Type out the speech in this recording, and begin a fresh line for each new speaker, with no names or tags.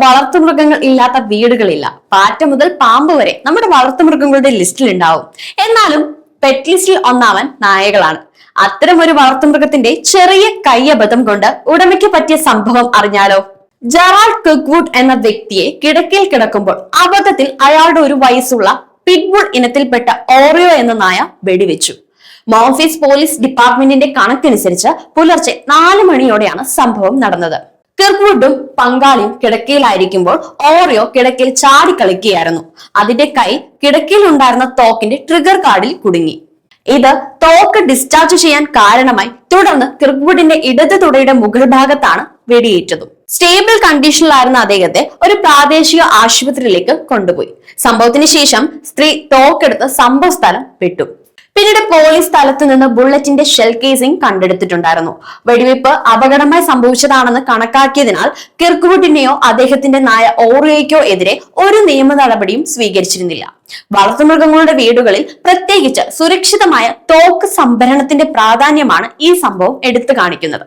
വളർത്തുമൃഗങ്ങൾ ഇല്ലാത്ത വീടുകളില്ല. പാറ്റ മുതൽ പാമ്പ് വരെ നമ്മുടെ വളർത്തുമൃഗങ്ങളുടെ ലിസ്റ്റിൽ ഉണ്ടാവും. എന്നാലും പെറ്റ് ലിസ്റ്റിൽ ഒന്നാമൻ നായകളാണ്. അത്തരം ഒരു വളർത്തുമൃഗത്തിന്റെ ചെറിയ കയ്യബദ്ധം കൊണ്ട് ഉടമയ്ക്ക് പറ്റിയ സംഭവം അറിഞ്ഞാലോ? ജെറാൾഡ് കുക്ക്വുഡ് എന്ന വ്യക്തിയെ കിടക്കയിൽ കിടക്കുമ്പോൾ അബദ്ധത്തിൽ അയാളുടെ ഒരു വയസ്സുള്ള പിറ്റ്ബുൾ ഇനത്തിൽപ്പെട്ട ഓറിയോ എന്ന നായ വെടിവെച്ചു. മോംഫീസ് പോലീസ് ഡിപ്പാർട്ട്മെന്റിന്റെ കണക്കനുസരിച്ച് പുലർച്ചെ 4 മണിയോടെയാണ് സംഭവം നടന്നത്. കിർക്ക്വുഡും പങ്കാളിയും കിടക്കയിലായിരിക്കുമ്പോൾ ഓറിയോ കിടക്കയിൽ ചാടിക്കളിക്കുകയായിരുന്നു. അതിന്റെ കൈ കിടക്കയിൽ ഉണ്ടായിരുന്ന തോക്കിന്റെ ട്രിഗർ കാർഡിൽ കുടുങ്ങി. ഇത് തോക്ക് ഡിസ്ചാർജ് ചെയ്യാൻ കാരണമായി. തുടർന്ന് കിർക്ക്വുഡിന്റെ ഇടത് തുടയുടെ മുകൾ ഭാഗത്താണ് വെടിയേറ്റത്. സ്റ്റേബിൾ കണ്ടീഷനിലായിരുന്ന അദ്ദേഹത്തെ ഒരു പ്രാദേശിക ആശുപത്രിയിലേക്ക് കൊണ്ടുപോയി. സംഭവത്തിന് ശേഷം സ്ത്രീ തോക്കെടുത്ത് സംഭവ സ്ഥലം വിട്ടു. പിന്നീട് പോലീസ് സ്ഥലത്ത് നിന്ന് ബുള്ളറ്റിന്റെ ഷെൽ കേസിംഗ് കണ്ടെടുത്തിട്ടുണ്ടായിരുന്നു. വെടിവെപ്പ് അപകടമായി സംഭവിച്ചതാണെന്ന് കണക്കാക്കിയതിനാൽ കിർക്ക്വുഡിനെയോ അദ്ദേഹത്തിന്റെ നായ ഓറിയോയ്ക്കോ എതിരെ ഒരു നിയമ നടപടിയും സ്വീകരിച്ചിരുന്നില്ല. വളർത്തുമൃഗങ്ങളുടെ വീടുകളിൽ പ്രത്യേകിച്ച് സുരക്ഷിതമായ തോക്ക് സംഭരണത്തിന്റെ പ്രാധാന്യമാണ് ഈ സംഭവം എടുത്തു കാണിക്കുന്നത്.